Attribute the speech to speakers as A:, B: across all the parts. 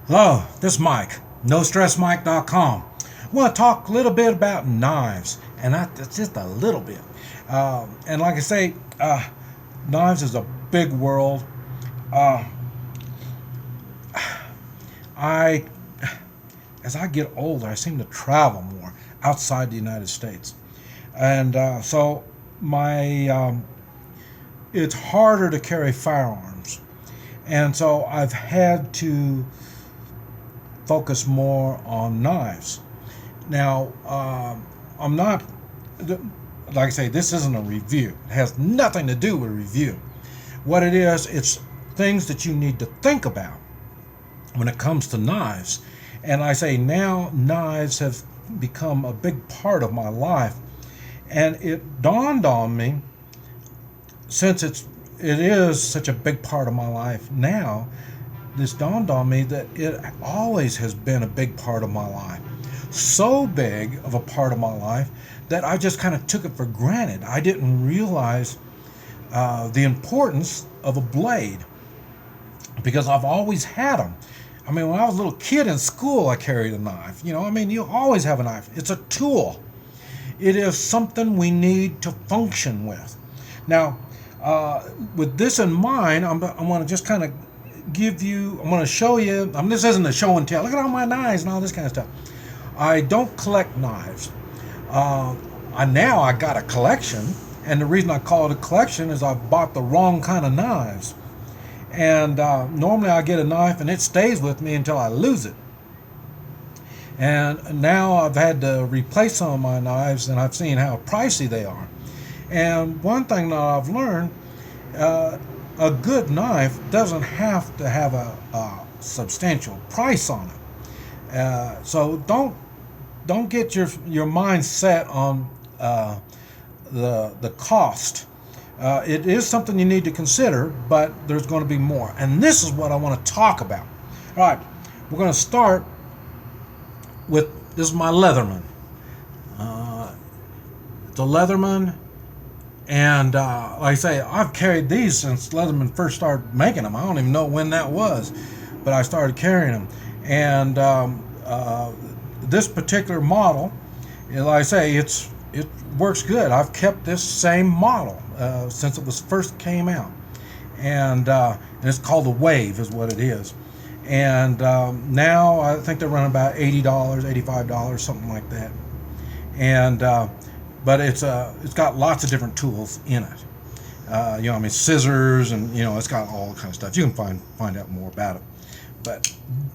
A: Hello, this is Mike, NoStressMike.com. I want to talk a little bit about knives, and that's just a little bit. And like I say, knives is a big world. Uh, I, as I get older, I seem to travel more outside the United States, and so my it's harder to carry firearms, and so I've had to focus more on knives. Now, I'm not, like I say, this isn't a review. It has nothing to do with review. What it is, it's things that you need to think about when it comes to knives. And I say now knives have become a big part of my life. And it dawned on me, since it is such a big part of my life now, this dawned on me that it always has been a big part of my life. So big of a part of my life that I just kind of took it for granted. I didn't realize the importance of a blade because I've always had them. I mean, when I was a little kid in school, I carried a knife. You always have a knife. It's a tool. It is something we need to function with. Now, with this in mind, I'm going to just kind of I'm going to show you. This isn't a show and tell. Look at all my knives and all this kind of stuff. I don't collect knives. Now I got a collection, and the reason I call it a collection is I bought the wrong kind of knives. And normally I get a knife and it stays with me until I lose it. And now I've had to replace some of my knives, and I've seen how pricey they are. And one thing that I've learned, a good knife doesn't have to have a substantial price on it. So don't get your mind set on the cost. It is something you need to consider, but there's going to be more. And this is what I want to talk about. All right, we're going to start with, this is my Leatherman. It's a Leatherman. And like I say, I've carried these since Leatherman first started making them. I don't even know when that was, but I started carrying them. And this particular model, like I say, it works good. I've kept this same model since it was first came out, and it's called the Wave, is what it is. And now I think they're running about $80, $85, something like that. And but it's got lots of different tools in it. Scissors, and it's got all kinds of stuff. You can find out more about it. But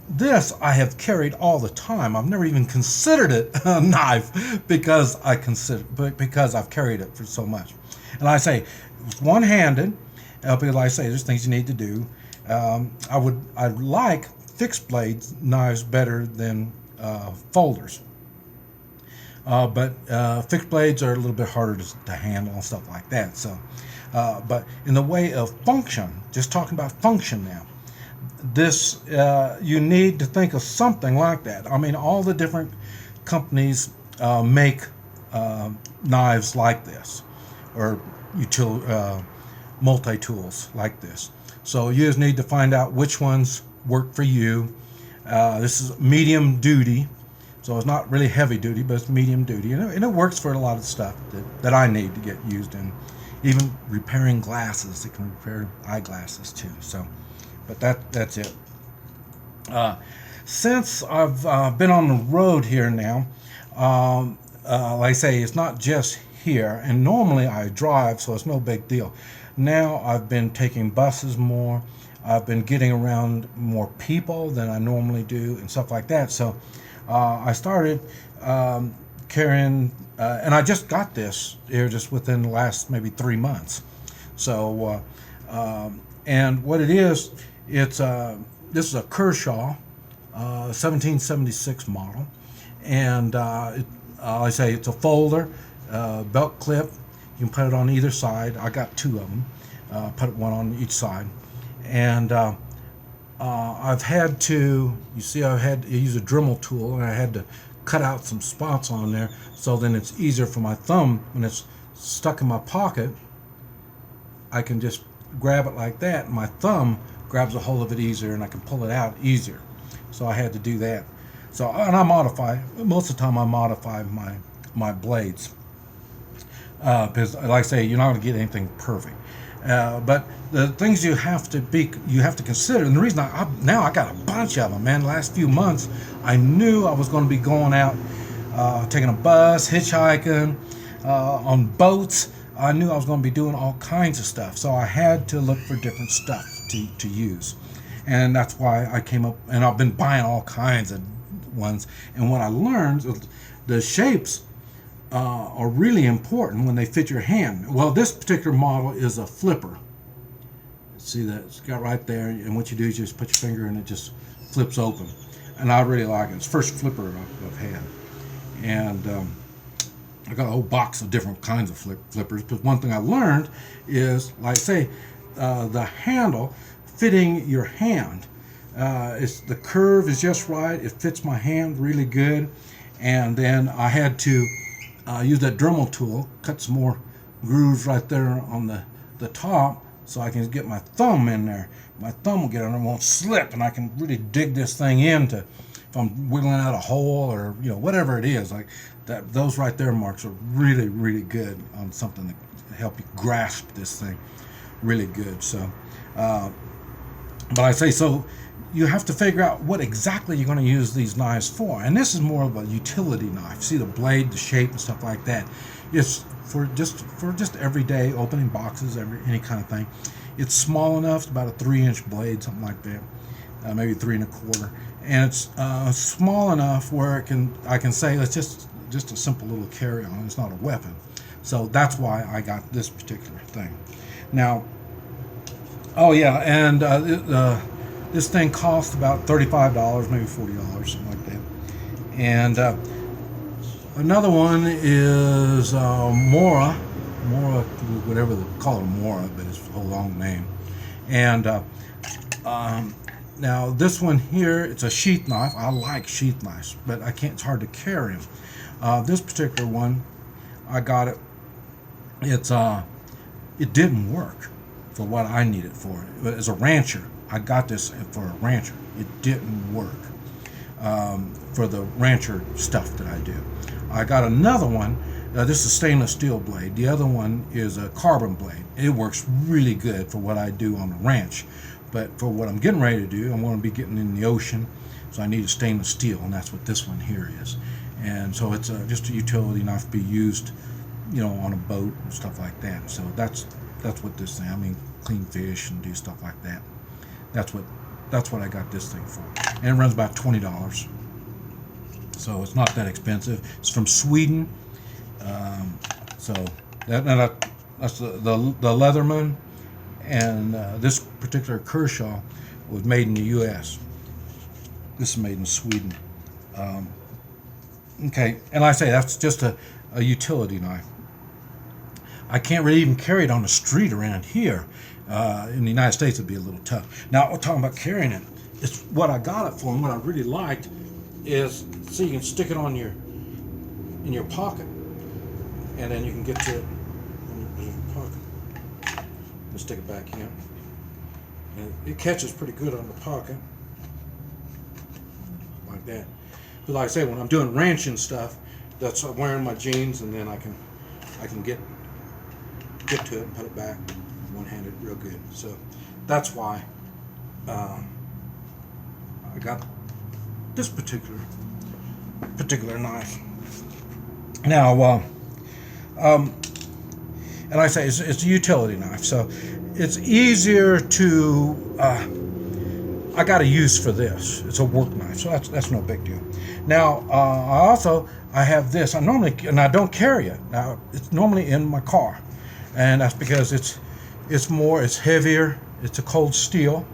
A: this I have carried all the time. I've never even considered it a knife because I've carried it for so much. And I say it's one-handed. Because I say there's things you need to do. I like fixed blade knives better than folders. But fixed blades are a little bit harder to handle and stuff like that. So, but in the way of function, just talking about function now, this you need to think of something like that. I mean, all the different companies make knives like this, or multi-tools like this. So you just need to find out which ones work for you. This is medium duty. So it's not really heavy duty, but it's medium duty. And it works for a lot of stuff that I need to get used in. Even repairing glasses. It can repair eyeglasses too. So, but that's it. Since I've been on the road here now, like I say, it's not just here. And normally I drive, so it's no big deal. Now I've been taking buses more. I've been getting around more people than I normally do and stuff like that. So I started carrying, and I just got this here just within the last maybe 3 months. So, and what it is, this is a Kershaw 1776 model, and I say it's a folder, belt clip. You can put it on either side. I got two of them. Put one on each side, and I've had to, I had to use a Dremel tool, and I had to cut out some spots on there, so then it's easier for my thumb when it's stuck in my pocket. I can just grab it like that, and my thumb grabs a hold of it easier, and I can pull it out easier. so I had to do that. So, and I modify, most of the time I modify my blades, because like I say, you're not going to get anything perfect. But the things you have to consider, and the reason now I got a bunch of them, man. The last few months, I knew I was going to be going out, taking a bus, hitchhiking, on boats. I knew I was going to be doing all kinds of stuff, so I had to look for different stuff to use, and that's why I came up. And I've been buying all kinds of ones. And what I learned, the shapes are really important when they fit your hand. Well, this particular model is a flipper. See that it's got right there, and what you do is you just put your finger and it just flips open. And I really like it. It's the first flipper I've had, and I got a whole box of different kinds of flippers. But one thing I learned is, like I say, the handle fitting your hand. The curve is just right. It fits my hand really good. And then I had to use that Dremel tool, cut some more grooves right there on the top, so I can get my thumb in there. My thumb will get on there, won't slip, and I can really dig this thing into. If I'm wiggling out a hole or whatever it is, like that, those right there marks are really, really good on something to help you grasp this thing really good. So, but I say, so you have to figure out what exactly you're going to use these knives for. And this is more of a utility knife. See the blade, the shape, and stuff like that. It's for just everyday opening boxes, any kind of thing. It's small enough, it's about a 3-inch blade, something like that, maybe 3 1/4. And it's small enough where I can say it's just a simple little carry-on. It's not a weapon. So that's why I got this particular thing. Now, oh yeah, and this thing cost about $35, maybe $40, something like that. And another one is Mora, whatever they call it, Mora, but it's a long name. And now this one here, it's a sheath knife. I like sheath knives, but I can't. It's hard to carry them. This particular one, I got it. It didn't work for what I needed for it. But as a rancher, I got this for a rancher. It didn't work for the rancher stuff that I do. I got another one. This is a stainless steel blade. The other one is a carbon blade. It works really good for what I do on the ranch. But for what I'm getting ready to do, I'm going to be getting in the ocean, so I need a stainless steel, and that's what this one here is. And so it's just a utility knife to be used, on a boat and stuff like that. So that's what this thing. I mean, clean fish and do stuff like that. That's what I got this thing for, and it runs about $20. So it's not that expensive. It's from Sweden. So that's the Leatherman, and this particular Kershaw was made in the U.S. This is made in Sweden. Okay, and like I say, that's just a utility knife. I can't really even carry it on the street around here. In the United States, it'd be a little tough. Now, we're talking about carrying it. It's what I got it for, and what I really liked is, see, you can stick it in your pocket, and then you can get to it in your pocket. Let's stick it back in, and it catches pretty good on the pocket, like that. But like I say, when I'm doing ranching stuff, that's I'm wearing my jeans, and then I can get to it and put it back one-handed real good. So that's why I got this particular knife. Now, and like I say, it's a utility knife, so it's easier to. I got a use for this. It's a work knife, so that's no big deal. Now, I have this. I don't carry it. Now, it's normally in my car, and that's because it's heavier. It's a cold steel,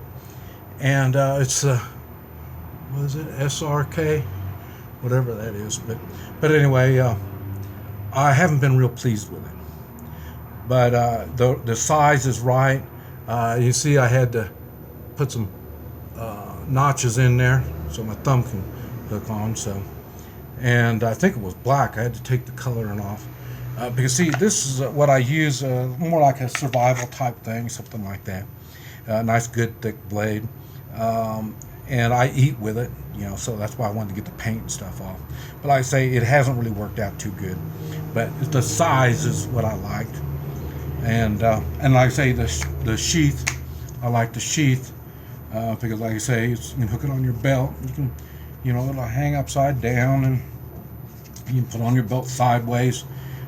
A: and it's what is it? SRK, whatever that is. But anyway, I haven't been real pleased with it. But the size is right. You see, I had to put some notches in there so my thumb can hook on. So, and I think it was black. I had to take the coloring off because see, this is what I use, more like a survival type thing, something like that. Nice, good, thick blade, and I eat with it, so that's why I wanted to get the paint and stuff off. But like I say, it hasn't really worked out too good. But the size is what I liked, and like I say, the sheath, I like the sheath because like I say, you can hook it on your belt. You can, it'll hang upside down, and you can put on your belt sideways.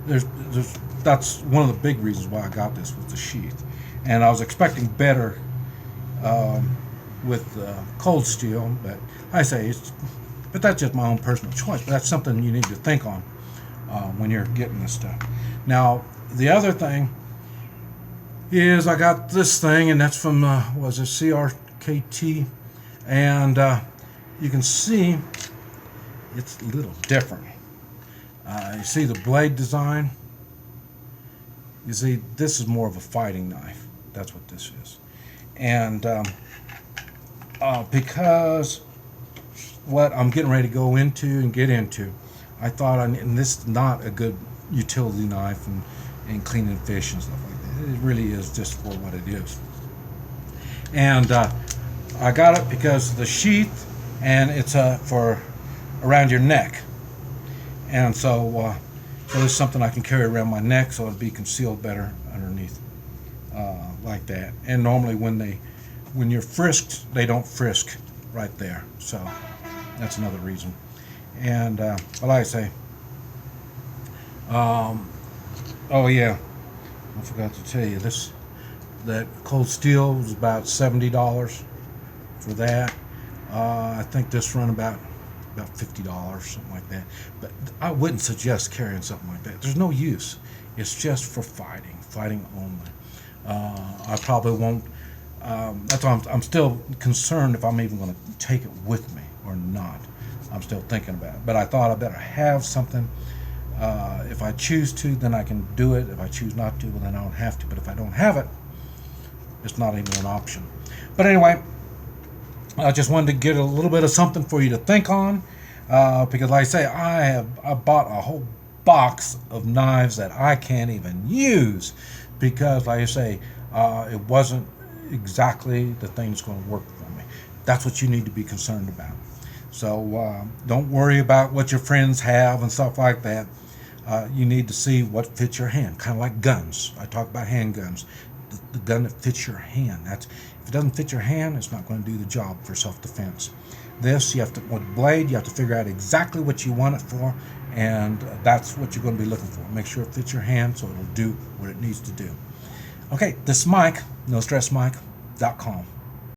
A: That's one of the big reasons why I got this, was the sheath, and I was expecting better with cold steel, but I say but that's just my own personal choice. But that's something you need to think on when you're getting this stuff. Now, the other thing is I got this thing, and that's from was it CRKT, and you can see it's a little different. You see the blade design. You see, this is more of a fighting knife. That's what this is, and because what I'm getting ready to go into and get into, I thought, and this is not a good utility knife and cleaning fish and stuff like that. It really is just for what it is. And I got it because of the sheath, and it's for around your neck. And so it's something I can carry around my neck, so it'll be concealed better underneath, like that. And normally when you're frisked, they don't frisk right there. So that's another reason. And but like I say, oh yeah, I forgot to tell you this. That cold steel was about $70 for that. I think this run about $50, something like that. But I wouldn't suggest carrying something like that. There's no use. It's just for fighting only. I probably won't. That's why I'm still concerned if I'm even going to take it with me or not. I'm still thinking about it. But I thought I better have something. If I choose to, then I can do it. If I choose not to, well, then I don't have to. But if I don't have it, it's not even an option. But anyway, I just wanted to get a little bit of something for you to think on, because like I say, I bought a whole box of knives that I can't even use because, like I say, it wasn't exactly the thing that's going to work for me. That's what you need to be concerned about. So don't worry about what your friends have and stuff like that. You need to see what fits your hand, kind of like guns. I talk about handguns. The gun that fits your hand. If it doesn't fit your hand, it's not going to do the job for self-defense. This, with blade, you have to figure out exactly what you want it for, and that's what you're going to be looking for. Make sure it fits your hand so it'll do what it needs to do. Okay, this is Mike, NoStressMike.com.